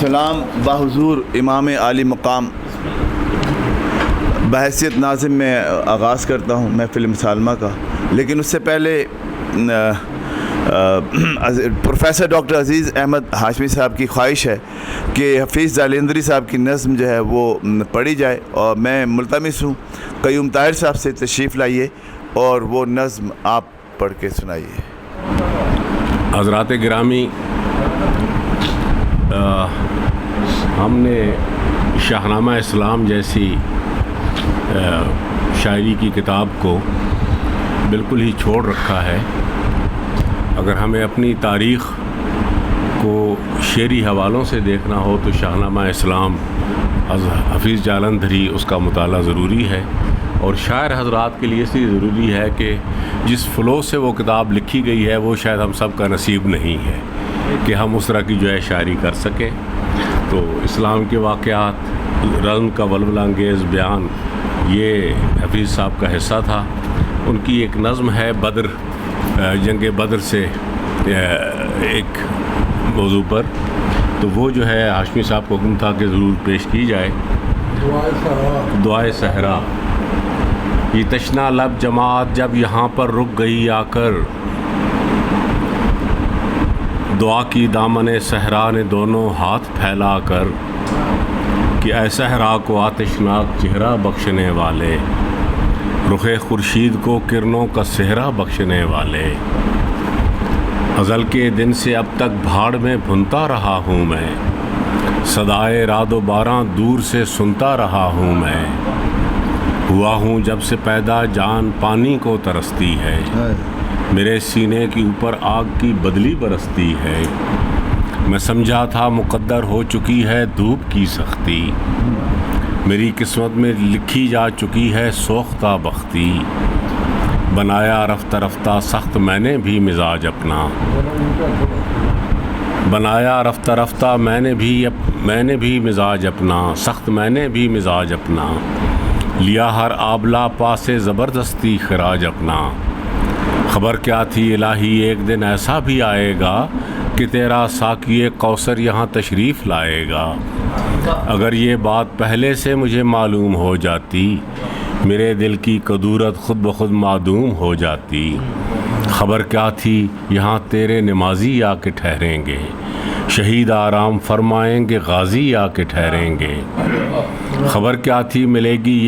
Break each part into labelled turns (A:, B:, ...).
A: سلام بحضور امام عالی مقام بحیثیت ناظم میں آغاز کرتا ہوں محفل مسالمہ کا، لیکن اس سے پہلے پروفیسر ڈاکٹر عزیز احمد ہاشمی صاحب کی خواہش ہے کہ حفیظ جالندری صاحب کی نظم جو ہے وہ پڑھی جائے، اور میں ملتمس ہوں قیوم طاہر صاحب سے تشریف لائیے اور وہ نظم آپ پڑھ کے سنائیے۔
B: حضرات گرامی، ہم نے شاہنامہ اسلام جیسی شاعری کی کتاب کو بالکل ہی چھوڑ رکھا ہے۔ اگر ہمیں اپنی تاریخ کو شعری حوالوں سے دیکھنا ہو تو شاہنامہ اسلام حفیظ جالندھری اس کا مطالعہ ضروری ہے، اور شاعر حضرات کے لیے اس لیے ضروری ہے کہ جس فلو سے وہ کتاب لکھی گئی ہے وہ شاید ہم سب کا نصیب نہیں ہے کہ ہم اس طرح کی جو ہے شاعری کر سکیں۔ تو اسلام کے واقعات، رزم کا ولولہ انگیز بیان، یہ حفیظ صاحب کا حصہ تھا۔ ان کی ایک نظم ہے بدر، جنگ بدر سے ایک موضوع پر، تو وہ جو ہے ہاشمی صاحب کو حکم تھا کہ ضرور پیش کی جائے۔ دعائے صحرا۔ یہ تشنا لب جماعت جب یہاں پر رک گئی آ کر، دعا کی دامن صحرا نے دونوں ہاتھ پھیلا کر، کہ اے صحرا کو آتشناک چہرہ بخشنے والے، رخ خورشید کو کرنوں کا صحرا بخشنے والے، ازل کے دن سے اب تک بھاڑ میں بھنتا رہا ہوں میں، صدائے رعد و باراں دور سے سنتا رہا ہوں میں، ہوا ہوں جب سے پیدا جان پانی کو ترستی ہے، میرے سینے کے اوپر آگ کی بدلی برستی ہے، میں سمجھا تھا مقدر ہو چکی ہے دھوپ کی سختی، میری قسمت میں لکھی جا چکی ہے سوختہ بختی، بنایا رفتہ رفتہ سخت میں نے بھی مزاج اپنا، بنایا رفتہ رفتہ میں نے بھی مزاج اپنا، سخت میں نے بھی مزاج اپنا، لیا ہر آبلہ پاسے زبردستی خراج اپنا، خبر کیا تھی الہی ایک دن ایسا بھی آئے گا کہ تیرا ساقی کوثر یہاں تشریف لائے گا، اگر یہ بات پہلے سے مجھے معلوم ہو جاتی، میرے دل کی کدورت خود بخود معدوم ہو جاتی، خبر کیا تھی یہاں تیرے نمازی آ کے ٹھہریں گے، شہید آرام فرمائیں گے غازی آ کے ٹھہریں گے، خبر کیا تھی ملے گی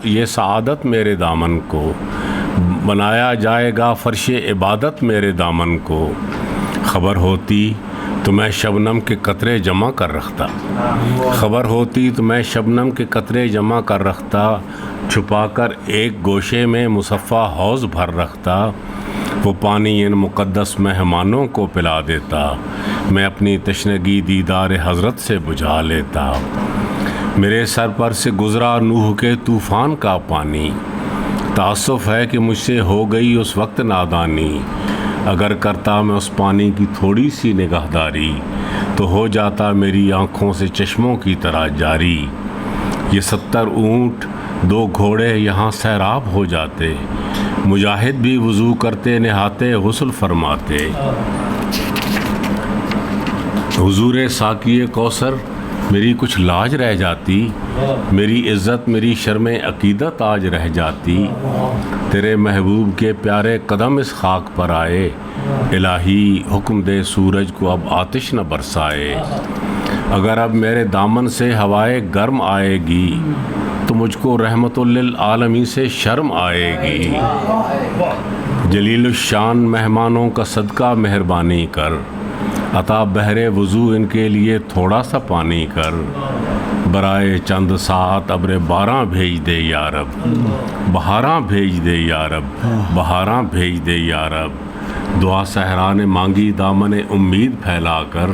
B: یہ سعادت میرے دامن کو، بنایا جائے گا فرش عبادت میرے دامن کو، خبر ہوتی تو میں شبنم کے قطرے جمع کر رکھتا، خبر ہوتی تو میں شبنم کے قطرے جمع کر رکھتا، چھپا کر ایک گوشے میں مصفہ حوض بھر رکھتا، وہ پانی ان مقدس مہمانوں کو پلا دیتا، میں اپنی تشنگی دیدار حضرت سے بجھا لیتا، میرے سر پر سے گزرا نوح کے طوفان کا پانی، تأسف ہے کہ مجھ سے ہو گئی اس وقت نادانی، اگر کرتا میں اس پانی کی تھوڑی سی نگہداری، تو ہو جاتا میری آنکھوں سے چشموں کی طرح جاری، یہ 70 اونٹ 2 گھوڑے یہاں سیراب ہو جاتے، مجاہد بھی وضو کرتے نہاتے غسل فرماتے، حضور ساقی کوثر میری کچھ لاج رہ جاتی، میری عزت میری شرم عقیدت آج رہ جاتی، تیرے محبوب کے پیارے قدم اس خاک پر آئے، الہی حکم دے سورج کو اب آتش نہ برسائے، اگر اب میرے دامن سے ہوائے گرم آئے گی تو مجھ کو رحمت للعالمین سے شرم آئے گی، جلیل الشان مہمانوں کا صدقہ مہربانی کر، عطا بحر وضو ان کے لیے تھوڑا سا پانی کر، برائے چند ساعت ابر باراں بھیج دے یا رب، بہاراں بھیج دے یا رب، بہاراں بھیج دے یا رب، دعا صحرا نے مانگی دامن امید پھیلا کر،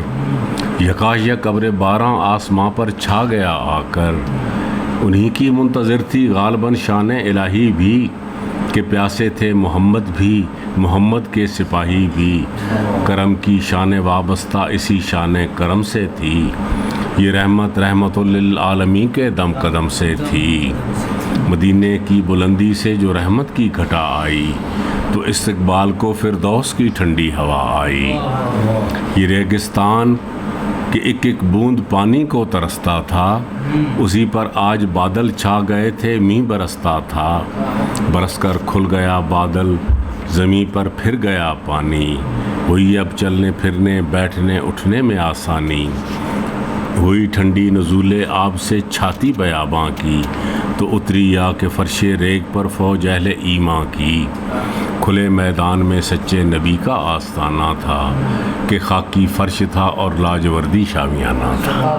B: یکایک ابر باراں آسماں پر چھا گیا آ کر، انہی کی منتظر تھی غالباً شان الہی بھی، کہ پیاسے تھے محمد بھی محمد کے سپاہی بھی، کرم کی شان وابستہ اسی شان کرم سے تھی، یہ رحمت للعالمین کے دم قدم سے تھی، مدینے کی بلندی سے جو رحمت کی گھٹا آئی، تو استقبال کو فردوس کی ٹھنڈی ہوا آئی، یہ ریگستان کہ ایک ایک بوند پانی کو ترستا تھا، اسی پر آج بادل چھا گئے تھے، مینہ برستا تھا، برس کر کھل گیا بادل، زمیں پر پھر گیا پانی، ہوئی اب چلنے پھرنے بیٹھنے اٹھنے میں آسانی، ہوئی ٹھنڈی نزول آب سے چھاتی بیاباں کی، تو اتری یا کہ فرش ریگ پر فوج اہل ایمان کی، کھلے میدان میں سچے نبی کا آستانہ تھا، کہ خاکی فرش تھا اور لاجوردی شامیانہ تھا۔